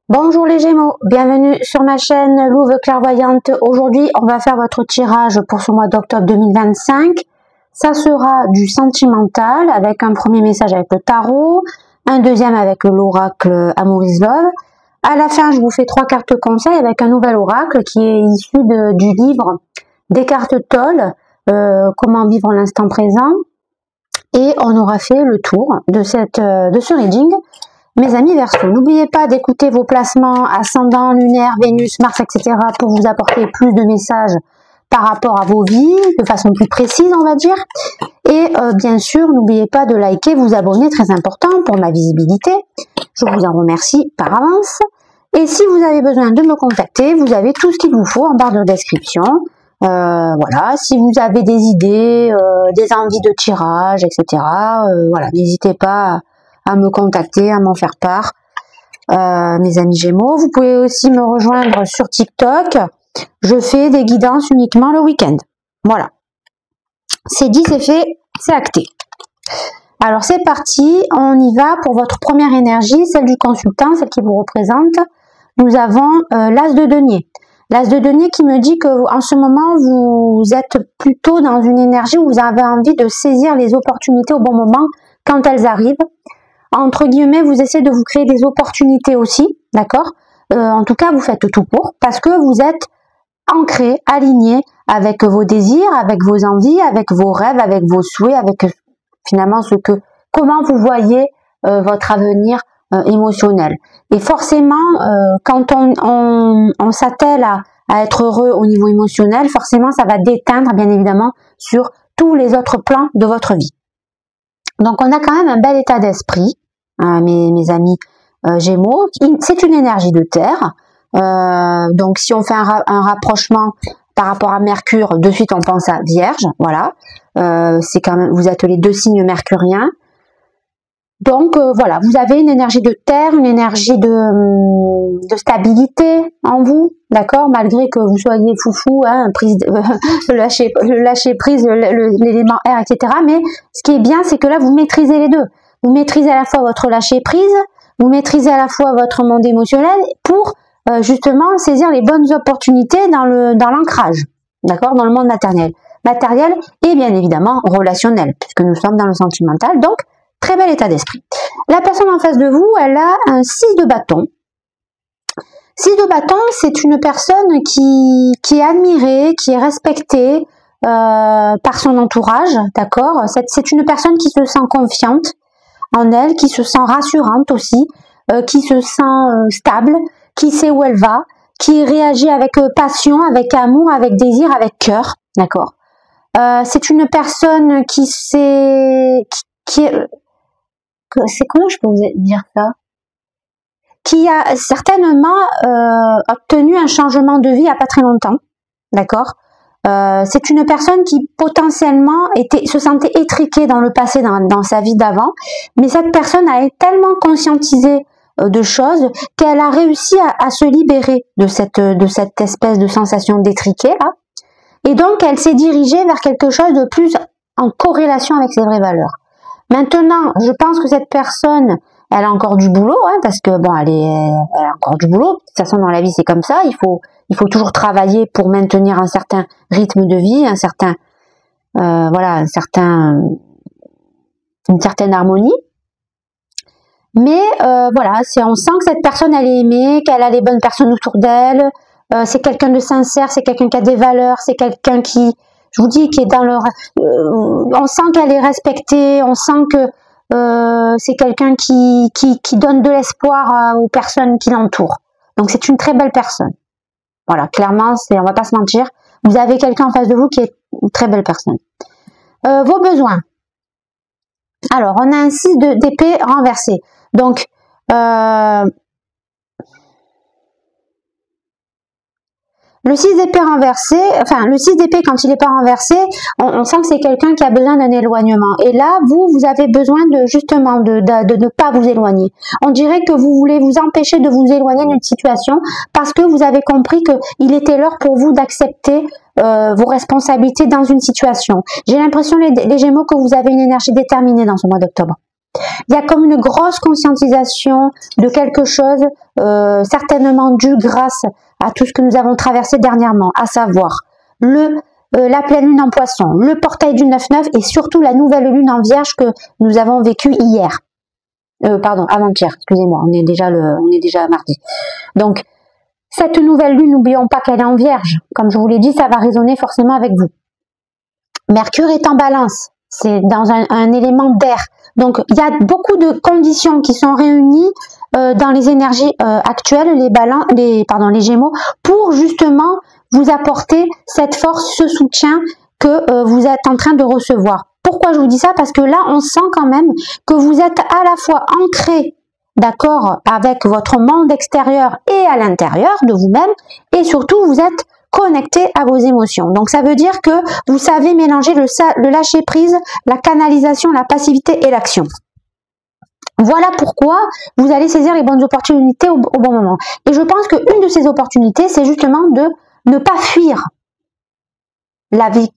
Bonjour les Gémeaux, bienvenue sur ma chaîne Louve Clairvoyante. Aujourd'hui, on va faire votre tirage pour ce mois d'octobre 2025. Ça sera du sentimental avec un premier message avec le tarot, un deuxième avec l'oracle Amour is Love. À la fin, je vous fais 3 cartes conseils avec un nouvel oracle qui est issu du livre des cartes Toll, comment vivre l'instant présent. Et on aura fait le tour de ce reading. Mes amis Verseau, n'oubliez pas d'écouter vos placements ascendant, lunaire, Vénus, Mars, etc. pour vous apporter plus de messages par rapport à vos vies, de façon plus précise, on va dire. Et bien sûr, n'oubliez pas de liker, vous abonner, très important pour ma visibilité. Je vous en remercie par avance. Et si vous avez besoin de me contacter, vous avez tout ce qu'il vous faut en barre de description. Voilà, si vous avez des idées, des envies de tirage, etc. Voilà, n'hésitez pas à me contacter, à m'en faire part, mes amis Gémeaux. Vous pouvez aussi me rejoindre sur TikTok. Je fais des guidances uniquement le week-end. Voilà. C'est dit, c'est fait, c'est acté. Alors c'est parti, on y va pour votre première énergie, celle du consultant, celle qui vous représente. Nous avons l'As de denier. L'As de denier qui me dit que en ce moment, vous êtes plutôt dans une énergie où vous avez envie de saisir les opportunités au bon moment quand elles arrivent. Entre guillemets, vous essayez de vous créer des opportunités aussi, d'accord? En tout cas, vous faites tout pour, parce que vous êtes ancré, aligné avec vos désirs, avec vos envies, avec vos rêves, avec vos souhaits, avec finalement comment vous voyez votre avenir émotionnel. Et forcément, quand on s'attelle à être heureux au niveau émotionnel, forcément, ça va déteindre, bien évidemment, sur tous les autres plans de votre vie. Donc, on a quand même un bel état d'esprit, mes amis Gémeaux. C'est une énergie de terre. Donc, si on fait un rapprochement par rapport à Mercure, de suite, on pense à Vierge. Voilà. C'est quand même, vous êtes les deux signes mercuriens. Donc, voilà, vous avez une énergie de terre, une énergie de stabilité en vous, d'accord, malgré que vous soyez foufou, hein, le lâcher prise, l'élément air, etc. Mais ce qui est bien, c'est que là, vous maîtrisez les deux. Vous maîtrisez à la fois votre lâcher prise, vous maîtrisez à la fois votre monde émotionnel pour justement saisir les bonnes opportunités dans l'ancrage, d'accord, dans le monde matériel et bien évidemment relationnel, puisque nous sommes dans le sentimental. Donc, très bel état d'esprit. La personne en face de vous, elle a un 6 de bâton. 6 de bâton, c'est une personne qui est admirée, qui est respectée par son entourage, d'accord. C'est une personne qui se sent confiante en elle, qui se sent rassurante aussi, qui se sent stable, qui sait où elle va, qui réagit avec passion, avec amour, avec désir, avec cœur, d'accord. C'est une personne qui est... C'est comment je peux vous dire ça? Qui a certainement obtenu un changement de vie il n'y a pas très longtemps, d'accord. C'est une personne qui potentiellement se sentait étriquée dans le passé, dans sa vie d'avant, mais cette personne a été tellement conscientisée de choses qu'elle a réussi à se libérer de cette espèce de sensation d'étriqué là, et donc elle s'est dirigée vers quelque chose de plus en corrélation avec ses vraies valeurs. Maintenant, je pense que cette personne, elle a encore du boulot, hein, parce que bon, elle a encore du boulot. De toute façon, dans la vie, c'est comme ça. Il faut toujours travailler pour maintenir un certain rythme de vie, une certaine harmonie. Mais voilà, on sent que cette personne, elle est aimée, qu'elle a les bonnes personnes autour d'elle. C'est quelqu'un de sincère, c'est quelqu'un qui a des valeurs, c'est quelqu'un qui, je vous dis, qui est dans leur... on sent qu'elle est respectée, on sent que c'est quelqu'un qui donne de l'espoir aux personnes qui l'entourent. Donc c'est une très belle personne. Voilà, clairement, on va pas se mentir. Vous avez quelqu'un en face de vous qui est une très belle personne. Vos besoins. Alors, on a un 6 d'épée renversé. Donc, le 6 d'épée renversé, enfin le 6 d'épée quand il n'est pas renversé, on sent que c'est quelqu'un qui a besoin d'un éloignement. Et là, vous avez besoin justement de ne pas vous éloigner. On dirait que vous voulez vous empêcher de vous éloigner d'une situation parce que vous avez compris qu'il était l'heure pour vous d'accepter vos responsabilités dans une situation. J'ai l'impression, les Gémeaux, que vous avez une énergie déterminée dans ce mois d'octobre. Il y a comme une grosse conscientisation de quelque chose, certainement dû grâce à tout ce que nous avons traversé dernièrement, à savoir la pleine lune en poisson, le portail du 9-9 et surtout la nouvelle lune en vierge que nous avons vécue hier. Pardon, avant-hier, excusez-moi, on est déjà mardi. Donc, cette nouvelle lune, n'oublions pas qu'elle est en vierge. Comme je vous l'ai dit, ça va résonner forcément avec vous. Mercure est en balance, c'est dans un élément d'air. Donc, il y a beaucoup de conditions qui sont réunies dans les énergies actuelles, les Gémeaux, pour justement vous apporter cette force, ce soutien que vous êtes en train de recevoir. Pourquoi je vous dis ça? Parce que là, on sent quand même que vous êtes à la fois ancré, d'accord, avec votre monde extérieur et à l'intérieur de vous-même, et surtout, vous êtes connecté à vos émotions. Donc, ça veut dire que vous savez mélanger le lâcher-prise, la canalisation, la passivité et l'action. Voilà pourquoi vous allez saisir les bonnes opportunités au bon moment. Et je pense qu'une de ces opportunités, c'est justement de ne pas fuir la vie,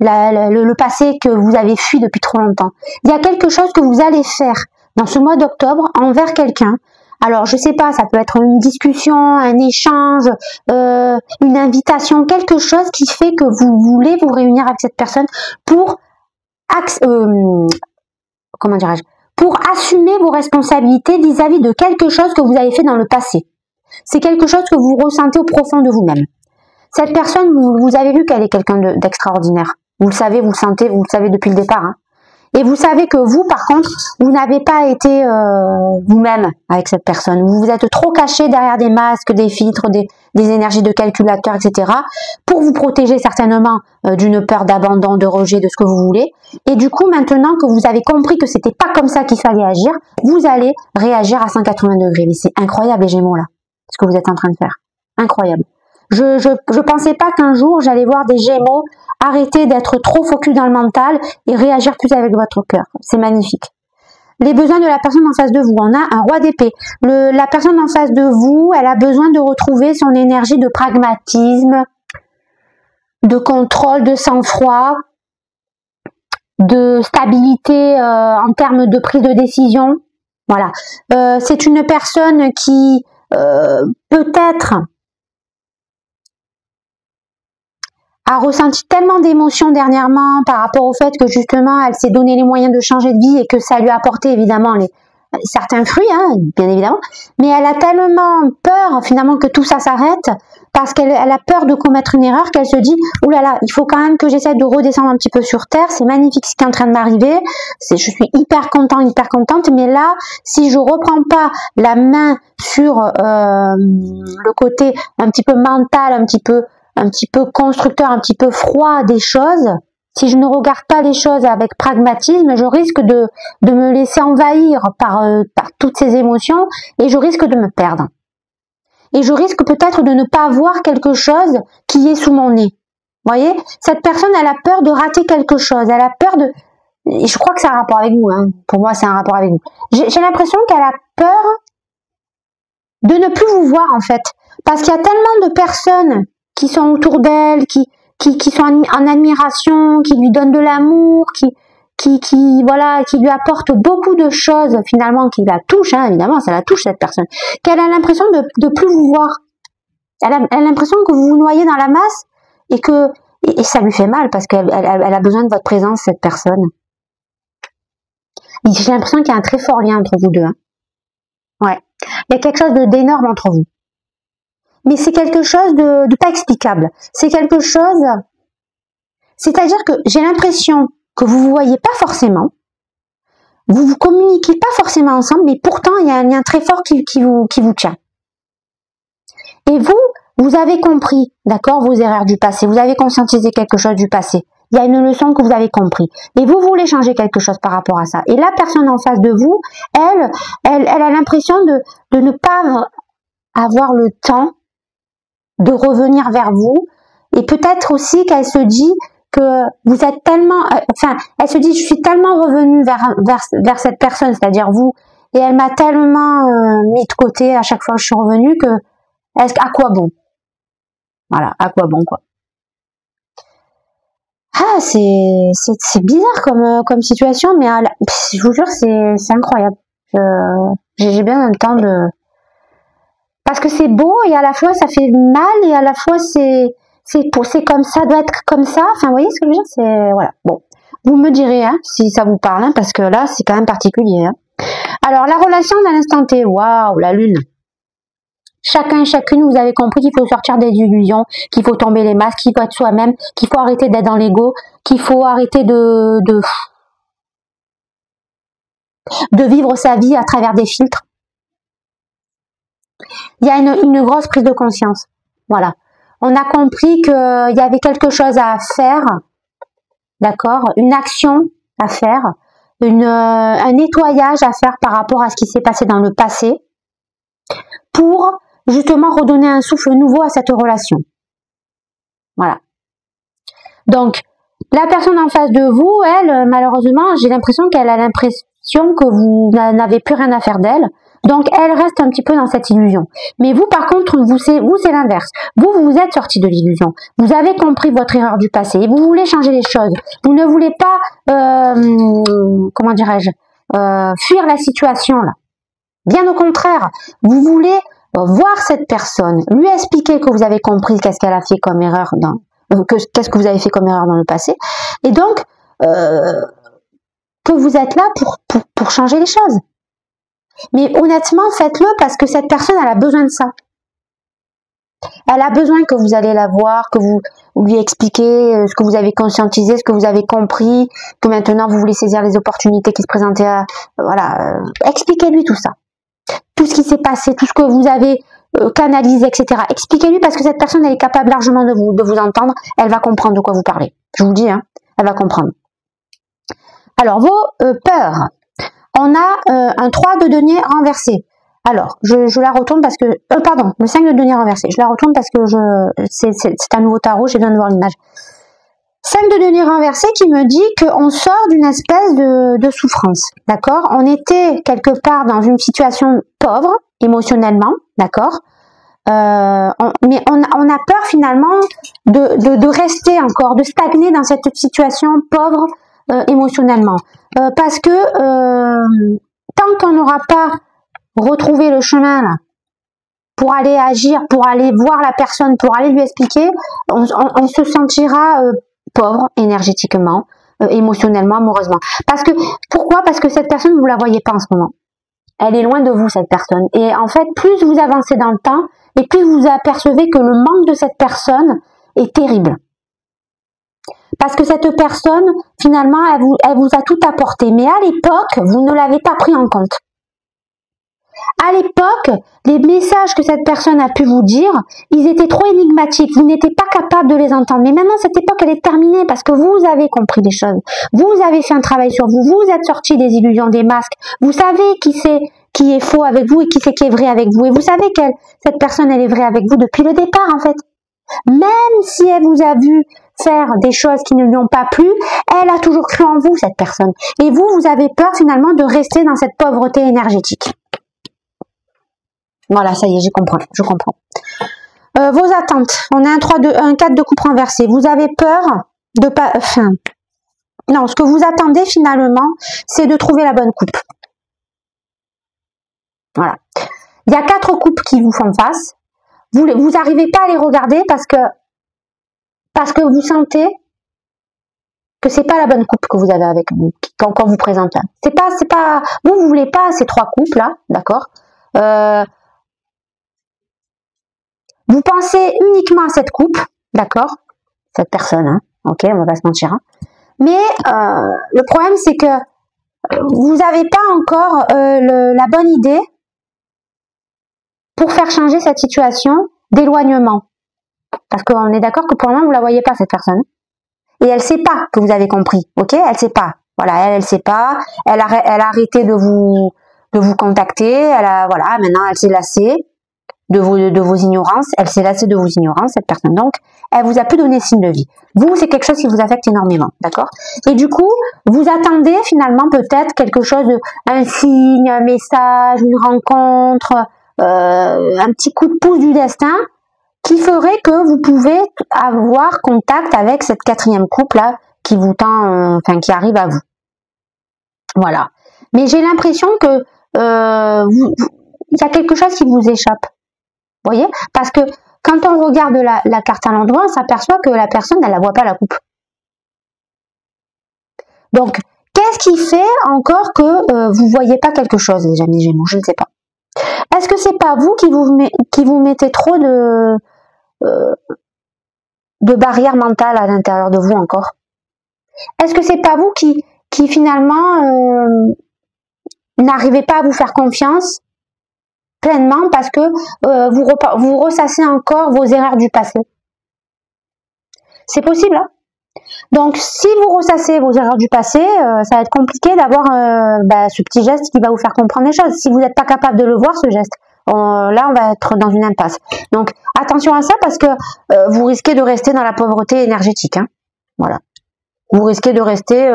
le passé que vous avez fui depuis trop longtemps. Il y a quelque chose que vous allez faire dans ce mois d'octobre envers quelqu'un. Alors, je sais pas, ça peut être une discussion, un échange, une invitation, quelque chose qui fait que vous voulez vous réunir avec cette personne pour comment dirais-je, pour assumer vos responsabilités vis-à-vis de quelque chose que vous avez fait dans le passé. C'est quelque chose que vous ressentez au profond de vous-même. Cette personne, vous avez vu qu'elle est quelqu'un d'extraordinaire. Vous le savez, vous le sentez, vous le savez depuis le départ. Hein. Et vous savez que vous, par contre, vous n'avez pas été vous-même avec cette personne. Vous vous êtes trop caché derrière des masques, des filtres, des énergies de calculateur, etc. pour vous protéger certainement d'une peur d'abandon, de rejet, de ce que vous voulez. Et du coup, maintenant que vous avez compris que c'était pas comme ça qu'il fallait agir, vous allez réagir à 180 degrés. Mais c'est incroyable les Gémeaux là, ce que vous êtes en train de faire. Incroyable. Je pensais pas qu'un jour j'allais voir des Gémeaux arrêter d'être trop focus dans le mental et réagir plus avec votre cœur. C'est magnifique. Les besoins de la personne en face de vous. On a un roi d'épée. La personne en face de vous, elle a besoin de retrouver son énergie de pragmatisme, de contrôle, de sang-froid, de stabilité en termes de prise de décision. Voilà. C'est une personne qui peut-être a ressenti tellement d'émotions dernièrement par rapport au fait que justement elle s'est donné les moyens de changer de vie et que ça lui a apporté évidemment certains fruits, hein, bien évidemment, mais elle a tellement peur finalement que tout ça s'arrête parce qu'elle a peur de commettre une erreur qu'elle se dit « Ouh là là, il faut quand même que j'essaie de redescendre un petit peu sur terre, c'est magnifique ce qui est en train de m'arriver, je suis hyper contente, mais là, si je reprends pas la main sur le côté un petit peu mental, un petit peu constructeur, un petit peu froid des choses, si je ne regarde pas les choses avec pragmatisme, je risque de me laisser envahir par toutes ces émotions et je risque de me perdre. Et je risque peut-être de ne pas voir quelque chose qui est sous mon nez. Vous voyez, cette personne, elle a peur de rater quelque chose, elle a peur de... Et je crois que c'est un rapport avec vous, hein. Pour moi, c'est un rapport avec vous. J'ai l'impression qu'elle a peur de ne plus vous voir, en fait. Parce qu'il y a tellement de personnes qui sont autour d'elle, qui sont en admiration, qui lui donnent de l'amour, voilà, qui lui apportent beaucoup de choses finalement, qui la touchent, hein, évidemment, ça la touche cette personne, qu'elle a l'impression de plus vous voir. Elle a l'impression que vous vous noyez dans la masse et ça lui fait mal parce qu'elle a besoin de votre présence, cette personne. J'ai l'impression qu'il y a un très fort lien entre vous deux. Hein. Ouais, il y a quelque chose d'énorme entre vous. Mais c'est quelque chose de pas explicable. C'est quelque chose... C'est-à-dire que j'ai l'impression que vous voyez pas forcément, vous communiquez pas forcément ensemble, mais pourtant il y a un lien très fort qui vous tient. Et vous avez compris, d'accord, vos erreurs du passé, vous avez conscientisé quelque chose du passé. Il y a une leçon que vous avez compris. Et vous voulez changer quelque chose par rapport à ça. Et la personne en face de vous, elle a l'impression de ne pas avoir le temps de revenir vers vous, et peut-être aussi qu'elle se dit que vous êtes tellement, elle se dit je suis tellement revenue vers cette personne, c'est-à-dire vous, et elle m'a tellement mis de côté à chaque fois que je suis revenue que à quoi bon? Voilà, à quoi bon quoi? Ah, c'est bizarre comme situation, mais je vous jure, c'est incroyable. J'ai bien le temps de... Parce que c'est beau et à la fois ça fait mal et à la fois c'est comme ça, doit être comme ça. Enfin, vous voyez ce que je veux dire? C'est, voilà. Bon. Vous me direz, hein, si ça vous parle, hein, parce que là, c'est quand même particulier, hein. Alors, la relation dans l'instant T. Waouh, la lune. Chacun et chacune, vous avez compris qu'il faut sortir des illusions, qu'il faut tomber les masques, qu'il faut être soi-même, qu'il faut arrêter d'être dans l'ego, qu'il faut arrêter de vivre sa vie à travers des filtres. Il y a une grosse prise de conscience. Voilà. On a compris qu'il y avait quelque chose à faire, d'accord, une action à faire, un nettoyage à faire par rapport à ce qui s'est passé dans le passé pour justement redonner un souffle nouveau à cette relation. Voilà. Donc, la personne en face de vous, elle, malheureusement, j'ai l'impression qu'elle a l'impression que vous n'avez plus rien à faire d'elle. Donc, elle reste un petit peu dans cette illusion. Mais vous, par contre, vous, c'est l'inverse. Vous êtes sorti de l'illusion. Vous avez compris votre erreur du passé et vous voulez changer les choses. Vous ne voulez pas, comment dirais-je, fuir la situation, là. Bien au contraire, vous voulez voir cette personne, lui expliquer que vous avez compris qu'est-ce qu'elle a fait comme erreur qu'est-ce que vous avez fait comme erreur dans le passé, et donc que vous êtes là pour changer les choses. Mais honnêtement, faites-le parce que cette personne, elle a besoin de ça. Elle a besoin que vous allez la voir, que vous lui expliquez ce que vous avez conscientisé, ce que vous avez compris, que maintenant vous voulez saisir les opportunités qui se présentaient. Voilà, expliquez-lui tout ça. Tout ce qui s'est passé, tout ce que vous avez canalisé, etc. Expliquez-lui parce que cette personne, elle est capable largement de vous entendre. Elle va comprendre de quoi vous parlez. Je vous le dis, hein, elle va comprendre. Alors, vos peurs. On a un 3 de denier renversé. Alors, je la retourne parce que... pardon, le 5 de denier renversé. Je la retourne parce que c'est un nouveau tarot, j'ai besoin de voir l'image. 5 de denier renversé qui me dit qu'on sort d'une espèce de souffrance, d'accord? On était quelque part dans une situation pauvre, émotionnellement, d'accord? Mais on a peur finalement de rester encore, de stagner dans cette situation pauvre émotionnellement. Parce que tant qu'on n'aura pas retrouvé le chemin là, pour aller agir, pour aller voir la personne, pour aller lui expliquer, on se sentira pauvre énergétiquement, émotionnellement, amoureusement. Pourquoi? Parce que cette personne, vous la voyez pas en ce moment. Elle est loin de vous, cette personne. Et en fait, plus vous avancez dans le temps, et plus vous apercevez que le manque de cette personne est terrible. Parce que cette personne, finalement, elle vous a tout apporté. Mais à l'époque, vous ne l'avez pas pris en compte. À l'époque, les messages que cette personne a pu vous dire, ils étaient trop énigmatiques. Vous n'étiez pas capable de les entendre. Mais maintenant, cette époque, elle est terminée parce que vous avez compris des choses. Vous avez fait un travail sur vous. Vous êtes sorti des illusions, des masques. Vous savez qui est faux avec vous et qui est vrai avec vous. Et vous savez que cette personne, elle est vraie avec vous depuis le départ, en fait. Même si elle vous a vu faire des choses qui ne lui ont pas plu, elle a toujours cru en vous, cette personne. Et vous avez peur finalement de rester dans cette pauvreté énergétique. Voilà, ça y est, je comprends. Vos attentes. On a un 4 de coupe renversé. Vous avez peur de pas... Enfin, non, ce que vous attendez finalement, c'est de trouver la bonne coupe. Voilà. Il y a 4 coupes qui vous font face. Vous n'arrivez pas à les regarder parce que vous sentez que c'est pas la bonne coupe que vous avez avec vous, quand vous présente. C'est pas, vous voulez pas ces 3 coupes là, d'accord? Vous pensez uniquement à cette coupe, d'accord? Cette personne, hein? Ok, on va pas se mentir. Hein? Mais le problème, c'est que vous n'avez pas encore la bonne idée pour faire changer cette situation d'éloignement. Parce qu'on est d'accord que pour le moment, vous la voyez pas, cette personne. Et elle sait pas que vous avez compris, ok? Elle sait pas. Voilà, elle sait pas. Elle a arrêté de vous contacter. Voilà, maintenant, elle s'est lassée de vos ignorances. Elle s'est lassée de vos ignorances, cette personne. Donc, elle vous a plus donné signe de vie. Vous, c'est quelque chose qui vous affecte énormément, d'accord? Et du coup, vous attendez finalement peut-être quelque chose, un signe, un message, une rencontre, un petit coup de pouce du destin qui ferait que vous pouvez avoir contact avec cette 4e coupe là, qui vous tend, enfin qui arrive à vous. Voilà. Mais j'ai l'impression que il y a quelque chose qui vous échappe. Vous voyez? Parce que quand on regarde la carte à l'endroit, on s'aperçoit que la personne, elle ne la voit pas la coupe. Donc, qu'est-ce qui fait encore que vous ne voyez pas quelque chose, les amis Gémeaux? Je ne sais pas. Est-ce que c'est pas vous qui vous mettez trop de barrières mentales à l'intérieur de vous encore? Est-ce que c'est pas vous qui finalement n'arrivez pas à vous faire confiance pleinement parce que vous ressassez encore vos erreurs du passé? C'est possible, hein? Donc, si vous ressassez vos erreurs du passé, ça va être compliqué d'avoir ce petit geste qui va vous faire comprendre les choses. Si vous n'êtes pas capable de le voir, ce geste, là, on va être dans une impasse. Donc, attention à ça parce que vous risquez de rester dans la pauvreté énergétique. Hein. Voilà. Vous risquez de rester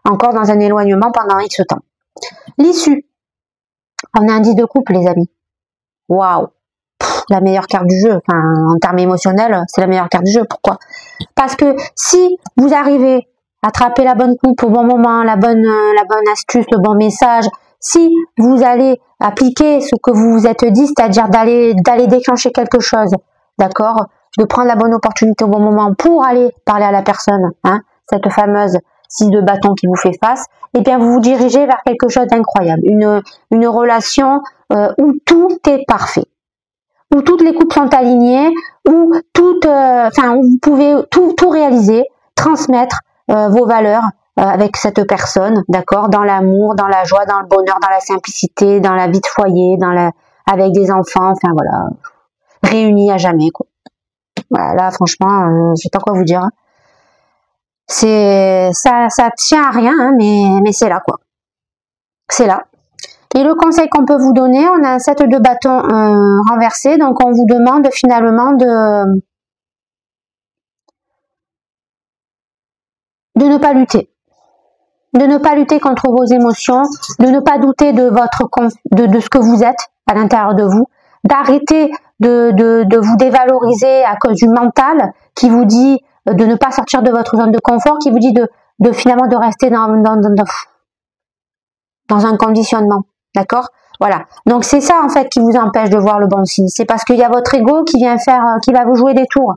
encore dans un éloignement pendant X temps. L'issue. On a un 10 de coupe, les amis. Waouh! La meilleure carte du jeu, enfin en termes émotionnels, c'est la meilleure carte du jeu. Pourquoi? Parce que si vous arrivez à attraper la bonne coupe au bon moment, la bonne astuce, le bon message, si vous allez appliquer ce que vous vous êtes dit, c'est-à-dire d'aller déclencher quelque chose, d'accord, de prendre la bonne opportunité au bon moment pour aller parler à la personne, hein, cette fameuse 6 de bâton qui vous fait face, eh bien vous vous dirigez vers quelque chose d'incroyable, une relation où tout est parfait, où toutes les coupes sont alignées, où où vous pouvez tout réaliser, transmettre vos valeurs avec cette personne, d'accord, dans l'amour, dans la joie, dans le bonheur, dans la simplicité, dans la vie de foyer, avec des enfants, enfin voilà, réunis à jamais, quoi. Voilà, là franchement, je sais pas quoi vous dire. Hein. Ça tient à rien, hein, mais c'est là, quoi. C'est là. Et le conseil qu'on peut vous donner, on a un 7 de bâton renversé, donc on vous demande finalement de ne pas lutter. De ne pas lutter contre vos émotions, de ne pas douter de de ce que vous êtes à l'intérieur de vous, d'arrêter de vous dévaloriser à cause du mental qui vous dit de ne pas sortir de votre zone de confort, qui vous dit finalement de rester dans un conditionnement. D'accord? Voilà. Donc c'est ça en fait qui vous empêche de voir le bon signe. C'est parce qu'il y a votre ego qui va vous jouer des tours,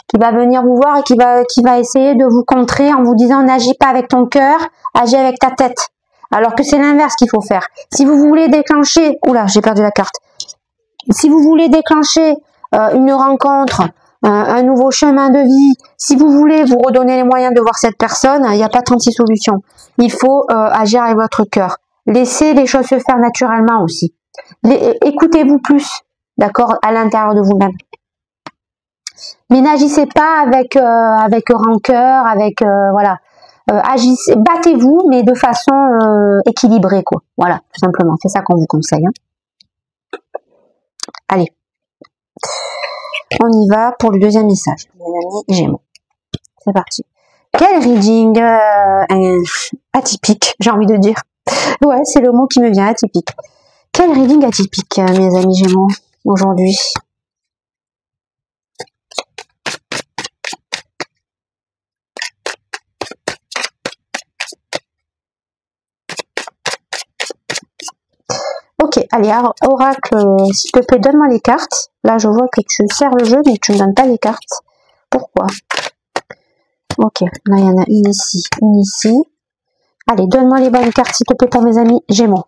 qui va venir vous voir et qui va essayer de vous contrer en vous disant n'agis pas avec ton cœur, agis avec ta tête. Alors que c'est l'inverse qu'il faut faire. Si vous voulez déclencher, oula, j'ai perdu la carte. Si vous voulez déclencher une rencontre, un nouveau chemin de vie, si vous voulez vous redonner les moyens de voir cette personne, il n'y a pas 36 solutions. Il faut agir avec votre cœur. Laissez les choses se faire naturellement aussi. Écoutez-vous plus, d'accord, à l'intérieur de vous-même. Mais n'agissez pas avec rancœur, voilà. Agissez, battez-vous, mais de façon équilibrée, quoi. Voilà, tout simplement. C'est ça qu'on vous conseille. Hein. Allez, on y va pour le deuxième message. Mes amis Gémeaux. C'est parti. Quel reading atypique, j'ai envie de dire. Ouais, c'est le mot qui me vient, atypique. Quel reading atypique, mes amis Gémeaux, aujourd'hui. Ok, allez, oracle, s'il te plaît, donne-moi les cartes. Là, je vois que tu sers le jeu, mais tu ne donnes pas les cartes. Pourquoi? Ok, là, il y en a une ici, une ici. Allez, donne-moi les bonnes cartes, s'il te plaît, pour mes amis Gémeaux.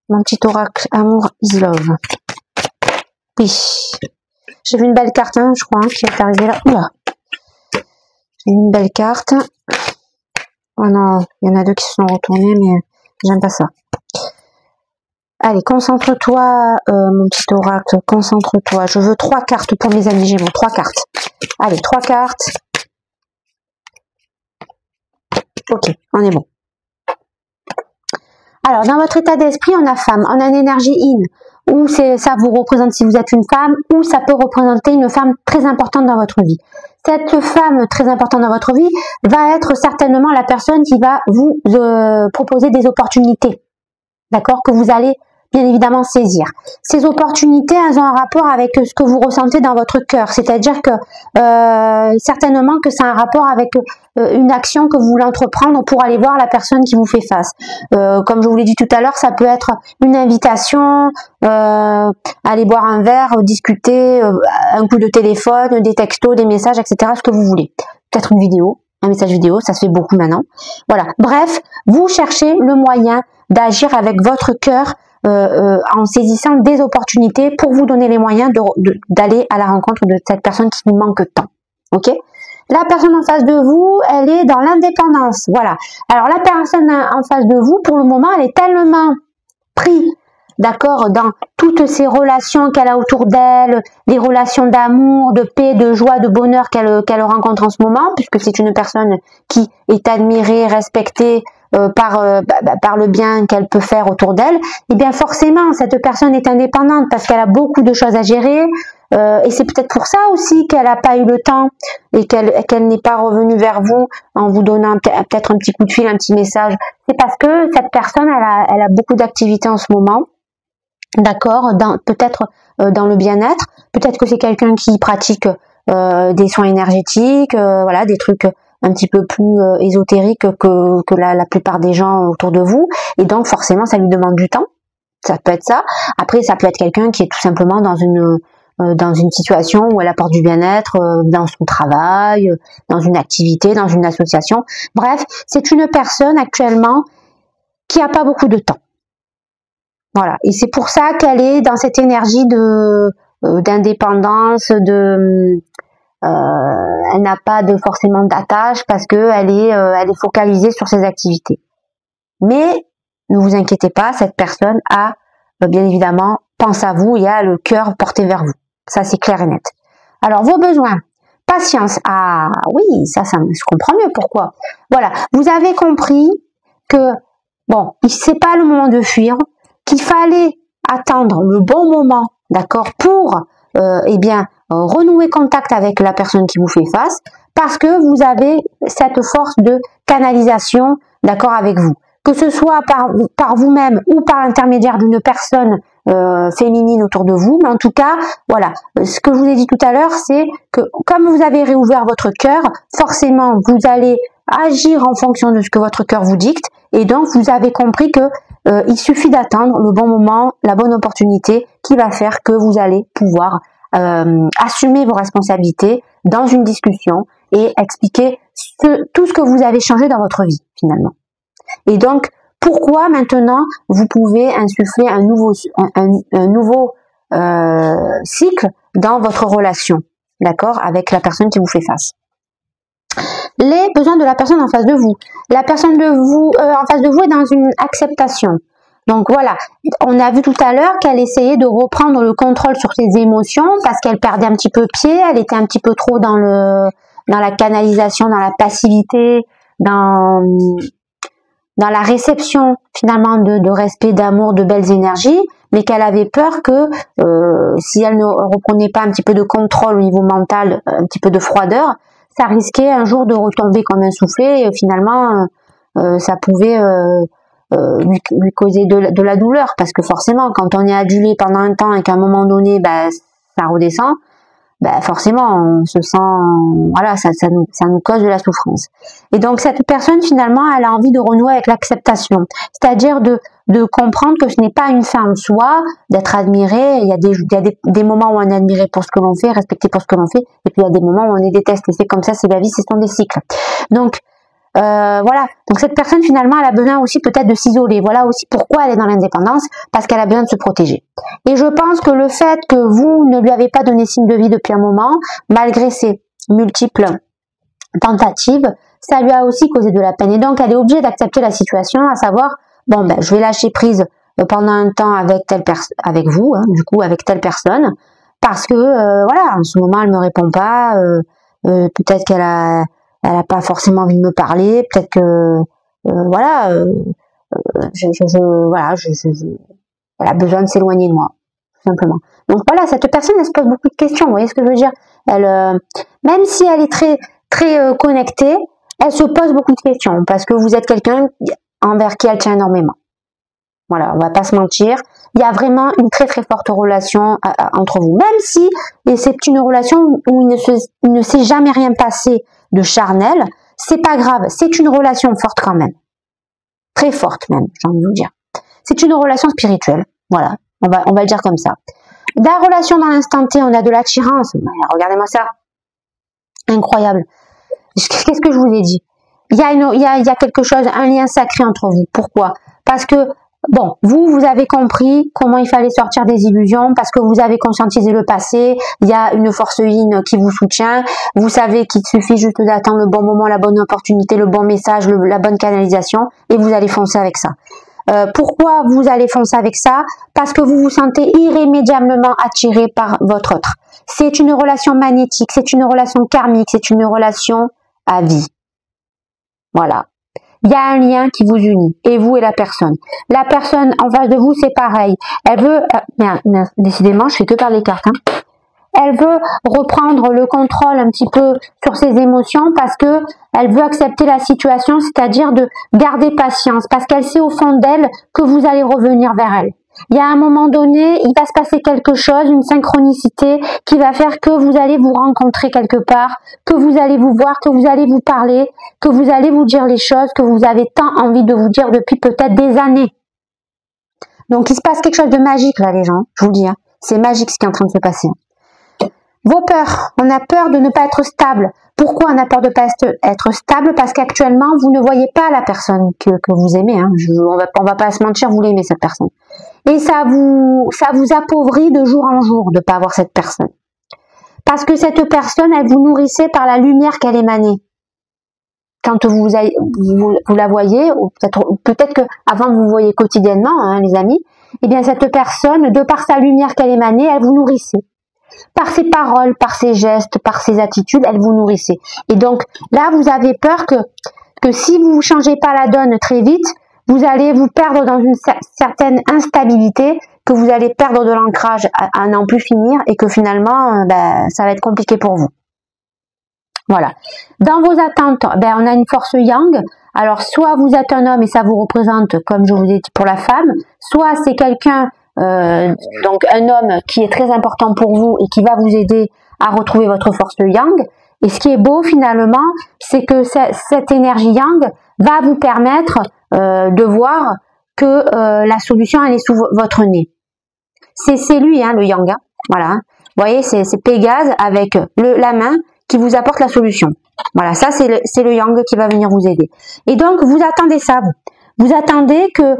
Mon petit oracle, amour is love. Oui. J'ai vu une belle carte, hein, je crois, hein, qui est arrivée là. Oula. J'ai une belle carte. Oh non, il y en a deux qui se sont retournés, mais j'aime pas ça. Allez, concentre-toi, mon petit oracle, concentre-toi. Je veux 3 cartes pour mes amis Gémeaux, 3 cartes. Allez, 3 cartes. Ok, on est bon. Alors, dans votre état d'esprit, on a femme, on a une énergie in, ou ça vous représente si vous êtes une femme, ou ça peut représenter une femme très importante dans votre vie. Cette femme très importante dans votre vie va être certainement la personne qui va vous proposer des opportunités, d'accord, que vous allez bien évidemment saisir. Ces opportunités, elles ont un rapport avec ce que vous ressentez dans votre cœur, c'est-à-dire que certainement que ça a un rapport avec une action que vous voulez entreprendre pour aller voir la personne qui vous fait face. Comme je vous l'ai dit tout à l'heure, ça peut être une invitation, aller boire un verre, discuter, un coup de téléphone, des textos, des messages, etc., ce que vous voulez. Peut-être une vidéo, un message vidéo, ça se fait beaucoup maintenant. Voilà. Bref, vous cherchez le moyen d'agir avec votre cœur en saisissant des opportunités pour vous donner les moyens d'aller à la rencontre de cette personne qui vous manque tant. Ok? La personne en face de vous, elle est dans l'indépendance. Voilà. Alors la personne en face de vous, pour le moment, elle est tellement prise, d'accord, dans toutes ces relations qu'elle a autour d'elle, des relations d'amour, de paix, de joie, de bonheur qu'elle rencontre en ce moment, puisque c'est une personne qui est admirée, respectée par le bien qu'elle peut faire autour d'elle. Et bien forcément, cette personne est indépendante parce qu'elle a beaucoup de choses à gérer. Et c'est peut-être pour ça aussi qu'elle n'a pas eu le temps et qu'elle n'est pas revenue vers vous en vous donnant peut-être un petit coup de fil, un petit message. C'est parce que cette personne, elle a beaucoup d'activités en ce moment, d'accord, peut-être dans le bien-être, peut-être que c'est quelqu'un qui pratique des soins énergétiques, voilà, des trucs un petit peu plus ésotériques que la plupart des gens autour de vous, et donc forcément ça lui demande du temps. Ça peut être ça. Après, ça peut être quelqu'un qui est tout simplement dans une situation où elle apporte du bien-être, dans son travail, dans une activité, dans une association. Bref, c'est une personne actuellement qui n'a pas beaucoup de temps. Voilà. Et c'est pour ça qu'elle est dans cette énergie d'indépendance, elle n'a pas forcément d'attache parce que elle est focalisée sur ses activités. Mais ne vous inquiétez pas, cette personne a bien évidemment pense à vous et a le cœur porté vers vous. Ça, c'est clair et net. Alors, vos besoins. Patience. Ah oui, ça je comprends mieux pourquoi. Voilà, vous avez compris que, bon, c'est pas le moment de fuir, qu'il fallait attendre le bon moment, d'accord, pour, renouer contact avec la personne qui vous fait face, parce que vous avez cette force de canalisation, d'accord, avec vous. Que ce soit par vous-même ou par l'intermédiaire d'une personne féminine autour de vous, mais en tout cas, voilà, ce que je vous ai dit tout à l'heure, c'est que comme vous avez réouvert votre cœur, forcément, vous allez agir en fonction de ce que votre cœur vous dicte, et donc vous avez compris que il suffit d'attendre le bon moment, la bonne opportunité qui va faire que vous allez pouvoir assumer vos responsabilités dans une discussion et expliquer tout ce que vous avez changé dans votre vie, finalement. Et donc, pourquoi maintenant vous pouvez insuffler un nouveau cycle dans votre relation, d'accord, avec la personne qui vous fait face. Les besoins de la personne en face de vous. La personne en face de vous est dans une acceptation. Donc voilà, on a vu tout à l'heure qu'elle essayait de reprendre le contrôle sur ses émotions parce qu'elle perdait un petit peu pied, elle était un petit peu trop dans la canalisation, dans la passivité, dans la réception finalement de respect, d'amour, de belles énergies, mais qu'elle avait peur que si elle ne reprenait pas un petit peu de contrôle au niveau mental, un petit peu de froideur, ça risquait un jour de retomber comme un soufflet et finalement ça pouvait lui causer de la douleur, parce que forcément quand on est adulé pendant un temps et qu'à un moment donné ça redescend, forcément on se sent, voilà, ça nous cause de la souffrance. Et donc cette personne finalement elle a envie de renouer avec l'acceptation, c'est-à-dire de comprendre que ce n'est pas une fin en soi d'être admiré. Il y a des moments où on est admiré pour ce que l'on fait, respecté pour ce que l'on fait, et puis il y a des moments où on est détesté. C'est comme ça, c'est la vie, ce sont des cycles. Donc voilà, donc cette personne finalement elle a besoin aussi peut-être de s'isoler. Voilà aussi pourquoi elle est dans l'indépendance, parce qu'elle a besoin de se protéger. Et je pense que le fait que vous ne lui avez pas donné signe de vie depuis un moment, malgré ses multiples tentatives, ça lui a aussi causé de la peine. Et donc elle est obligée d'accepter la situation, à savoir, bon je vais lâcher prise pendant un temps avec avec vous, hein, du coup avec telle personne, parce que voilà, en ce moment elle me répond pas, peut-être qu'elle a pas forcément envie de me parler, peut-être que voilà, elle a besoin de s'éloigner de moi, tout simplement. Donc voilà, cette personne elle se pose beaucoup de questions, vous voyez ce que je veux dire, elle même si elle est très connectée, elle se pose beaucoup de questions parce que vous êtes quelqu'un envers qui elle tient énormément. Voilà, on va pas se mentir. Il y a vraiment une très très forte relation entre vous. Même si c'est une relation où il ne s'est jamais rien passé de charnel, c'est pas grave. C'est une relation forte quand même. Très forte même, j'ai envie de vous dire. C'est une relation spirituelle. Voilà, on va le dire comme ça. La relation dans l'instant T, on a de l'attirance. Regardez-moi ça. Incroyable. Qu'est-ce que je vous ai dit? Il y a quelque chose, un lien sacré entre vous. Pourquoi? Parce que, bon, vous avez compris comment il fallait sortir des illusions, parce que vous avez conscientisé le passé, il y a une force yin qui vous soutient, vous savez qu'il suffit juste d'attendre le bon moment, la bonne opportunité, le bon message, la bonne canalisation, et vous allez foncer avec ça. Pourquoi vous allez foncer avec ça? Parce que vous vous sentez irrémédiablement attiré par votre autre. C'est une relation magnétique, c'est une relation karmique, c'est une relation à vie. Voilà. Il y a un lien qui vous unit, et vous et la personne. La personne en face de vous, c'est pareil. Elle veut... décidément, je fais que par les cartes. Hein. Elle veut reprendre le contrôle un petit peu sur ses émotions parce que elle veut accepter la situation, c'est-à-dire de garder patience, parce qu'elle sait au fond d'elle que vous allez revenir vers elle. Il y a un moment donné, il va se passer quelque chose, une synchronicité qui va faire que vous allez vous rencontrer quelque part, que vous allez vous voir, que vous allez vous parler, que vous allez vous dire les choses que vous avez tant envie de vous dire depuis peut-être des années. Donc il se passe quelque chose de magique là les gens, je vous le dis, hein. C'est magique ce qui est en train de se passer. Vos peurs, on a peur de ne pas être stable. Pourquoi on a peur de ne pas être stable? Parce qu'actuellement, vous ne voyez pas la personne que vous aimez. Hein. On va pas se mentir, vous l'aimez cette personne. Et ça vous appauvrit de jour en jour de ne pas avoir cette personne. Parce que cette personne, elle vous nourrissait par la lumière qu'elle émanait. Quand vous la voyez, peut-être que avant vous voyez quotidiennement, hein, les amis, eh bien cette personne, de par sa lumière qu'elle émanait, elle vous nourrissait. Par ses paroles, par ses gestes, par ses attitudes, elle vous nourrissait. Et donc là, vous avez peur que si vous ne changez pas la donne très vite, vous allez vous perdre dans une certaine instabilité, que vous allez perdre de l'ancrage à n'en plus finir et que finalement, ça va être compliqué pour vous. Voilà. Dans vos attentes, on a une force yang. Alors, soit vous êtes un homme et ça vous représente, comme je vous ai dit pour la femme, soit c'est quelqu'un... donc un homme qui est très important pour vous et qui va vous aider à retrouver votre force yang. Et ce qui est beau finalement, c'est que cette énergie yang va vous permettre de voir que la solution elle est sous votre nez. C'est lui, hein, le yang. Hein. Voilà. Vous voyez, c'est Pégase avec la main qui vous apporte la solution. Voilà, ça c'est le yang qui va venir vous aider. Et donc vous attendez ça, vous attendez que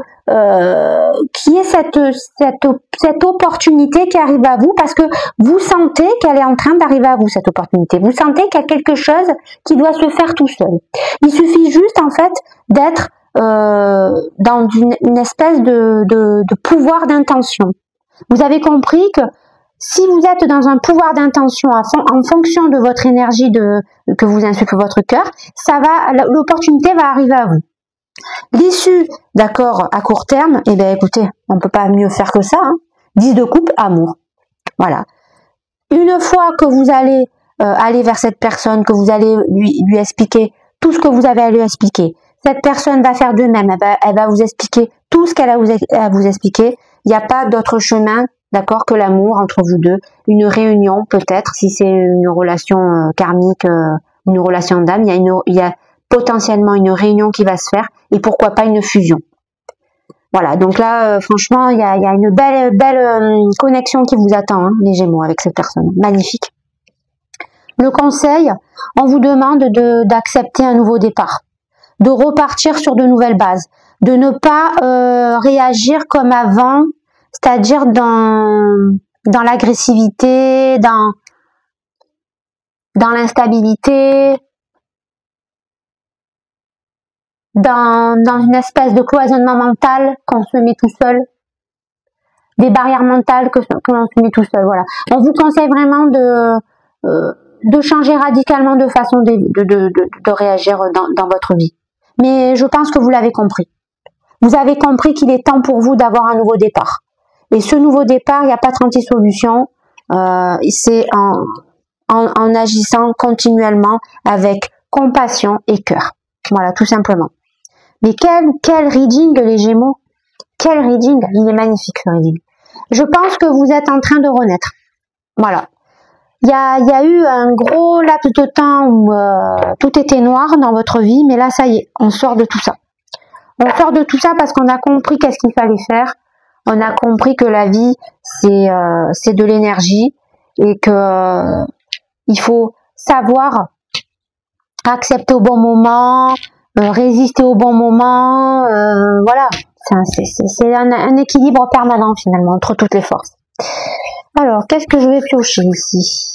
qu'il y ait cette opportunité qui arrive à vous parce que vous sentez qu'elle est en train d'arriver à vous, cette opportunité. Vous sentez qu'il y a quelque chose qui doit se faire tout seul. Il suffit juste en fait d'être dans une espèce de pouvoir d'intention. Vous avez compris que si vous êtes dans un pouvoir d'intention en fonction de votre énergie que vous insuffle votre cœur, l'opportunité va arriver à vous. L'issue, d'accord, à court terme, eh bien écoutez, on ne peut pas mieux faire que ça. Hein. 10 de coupe, amour. Voilà. Une fois que vous allez aller vers cette personne, que vous allez lui expliquer tout ce que vous avez à lui expliquer, cette personne va faire de même, elle va vous expliquer tout ce qu'elle a à vous expliquer. Il n'y a pas d'autre chemin, d'accord, que l'amour entre vous deux. Une réunion peut-être, si c'est une relation karmique, une relation d'âme, il y a potentiellement une réunion qui va se faire et pourquoi pas une fusion. Voilà, donc là, franchement, il y a une belle connexion qui vous attend, hein, les Gémeaux, avec cette personne. Magnifique. Le conseil, on vous demande d'accepter un nouveau départ, de repartir sur de nouvelles bases, de ne pas réagir comme avant, c'est-à-dire dans l'agressivité, dans l'instabilité, dans une espèce de cloisonnement mental qu'on se met tout seul, des barrières mentales que l'on se met tout seul. Voilà. On vous conseille vraiment de changer radicalement de façon de réagir dans votre vie. Mais je pense que vous l'avez compris. Vous avez compris qu'il est temps pour vous d'avoir un nouveau départ. Et ce nouveau départ, il n'y a pas 36 solutions. C'est en agissant continuellement avec compassion et cœur. Voilà, tout simplement. Mais quel reading les Gémeaux. quel reading! Il est magnifique ce reading. Je pense que vous êtes en train de renaître. Voilà. Il y a eu un gros laps de temps où tout était noir dans votre vie, mais là, ça y est, on sort de tout ça. On sort de tout ça parce qu'on a compris qu'est-ce qu'il fallait faire. On a compris que la vie, c'est de l'énergie et que il faut savoir accepter au bon moment, résister au bon moment. Voilà, c'est un équilibre permanent finalement entre toutes les forces. Alors, qu'est-ce que je vais piocher ici?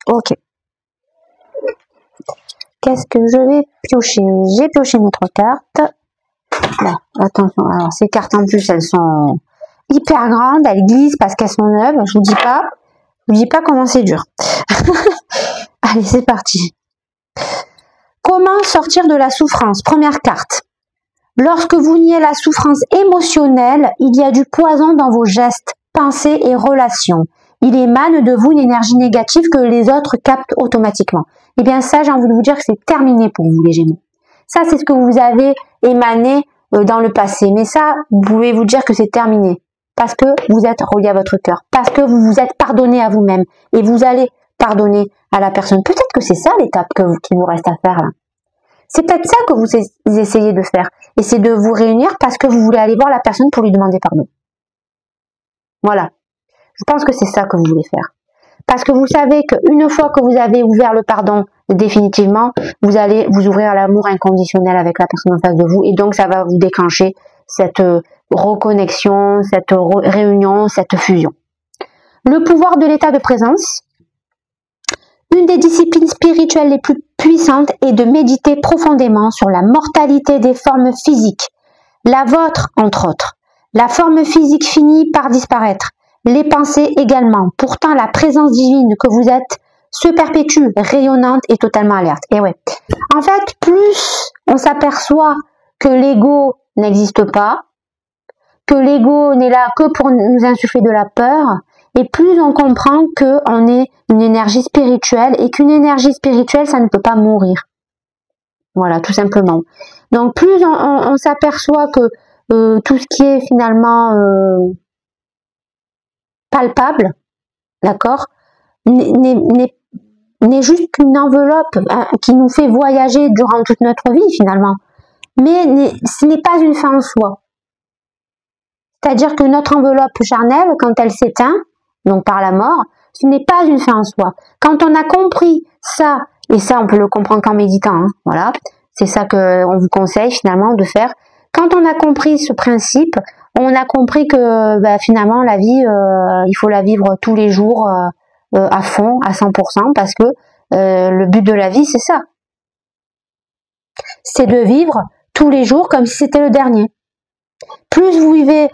Ok. Qu'est-ce que je vais piocher? J'ai pioché mes 3 cartes. Là, attention, alors ces cartes en plus, elles sont hyper grandes, elles glissent parce qu'elles sont neuves. Je vous dis pas comment c'est dur. Allez, c'est parti. Comment sortir de la souffrance? Première carte. Lorsque vous niez la souffrance émotionnelle, il y a du poison dans vos gestes, pensées et relations. Il émane de vous une énergie négative que les autres captent automatiquement. Eh bien ça, j'ai envie de vous dire que c'est terminé pour vous les Gémeaux. Ça, c'est ce que vous avez émané dans le passé. Mais ça, vous pouvez vous dire que c'est terminé. Parce que vous êtes relié à votre cœur. Parce que vous vous êtes pardonné à vous-même. Et vous allez pardonner à la personne. Peut-être que c'est ça l'étape qui vous reste à faire là. C'est peut-être ça que vous essayez de faire. Et c'est de vous réunir parce que vous voulez aller voir la personne pour lui demander pardon. Voilà. Je pense que c'est ça que vous voulez faire. Parce que vous savez qu'une fois que vous avez ouvert le pardon définitivement, vous allez vous ouvrir à l'amour inconditionnel avec la personne en face de vous. Et donc, ça va vous déclencher cette reconnexion, cette réunion, cette fusion. Le pouvoir de l'état de présence. Une des disciplines spirituelles les plus puissantes est de méditer profondément sur la mortalité des formes physiques. La vôtre, entre autres. La forme physique finit par disparaître. Les pensées également. Pourtant, la présence divine que vous êtes se perpétue, rayonnante et totalement alerte. Et ouais. En fait, plus on s'aperçoit que l'ego n'existe pas, que l'ego n'est là que pour nous insuffler de la peur, et plus on comprend qu'on est une énergie spirituelle et qu'une énergie spirituelle, ça ne peut pas mourir. Voilà, tout simplement. Donc, plus on s'aperçoit que tout ce qui est finalement palpable, d'accord, n'est juste qu'une enveloppe qui nous fait voyager durant toute notre vie finalement. Mais ce n'est pas une fin en soi. C'est-à-dire que notre enveloppe charnelle, quand elle s'éteint, donc par la mort, ce n'est pas une fin en soi. Quand on a compris ça, et ça on peut le comprendre qu'en méditant, hein, voilà, c'est ça qu'on vous conseille finalement de faire. Quand on a compris ce principe, on a compris que finalement la vie, il faut la vivre tous les jours à fond, à 100%, parce que le but de la vie, c'est ça. C'est de vivre tous les jours comme si c'était le dernier. Plus vous vivez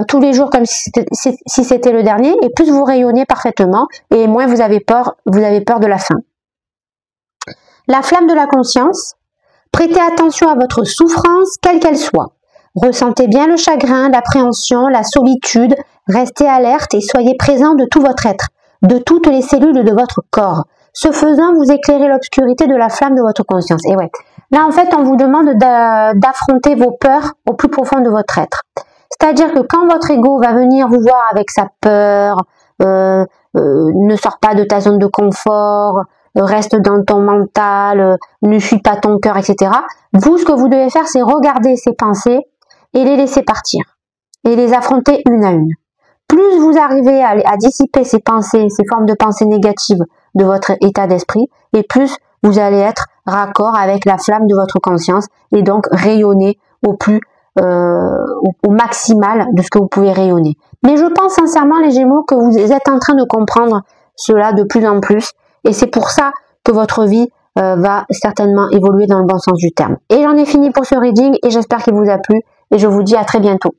tous les jours comme si c'était le dernier, et plus vous rayonnez parfaitement, et moins vous avez peur de la fin. La flamme de la conscience. Prêtez attention à votre souffrance, quelle qu'elle soit. Ressentez bien le chagrin, l'appréhension, la solitude. Restez alerte et soyez présent de tout votre être, de toutes les cellules de votre corps. Ce faisant, vous éclairez l'obscurité de la flamme de votre conscience. Et ouais, là en fait, on vous demande d'affronter vos peurs au plus profond de votre être. C'est-à-dire que quand votre ego va venir vous voir avec sa peur, ne sors pas de ta zone de confort, reste dans ton mental, ne suis pas ton cœur, etc. Vous, ce que vous devez faire, c'est regarder ces pensées et les laisser partir. Et les affronter une à une. Plus vous arrivez à dissiper ces pensées, ces formes de pensées négatives de votre état d'esprit, et plus vous allez être raccord avec la flamme de votre conscience, et donc rayonner au maximal de ce que vous pouvez rayonner. Mais je pense sincèrement, les Gémeaux, que vous êtes en train de comprendre cela de plus en plus, et c'est pour ça que votre vie va certainement évoluer dans le bon sens du terme. Et j'en ai fini pour ce reading, et j'espère qu'il vous a plu, et je vous dis à très bientôt.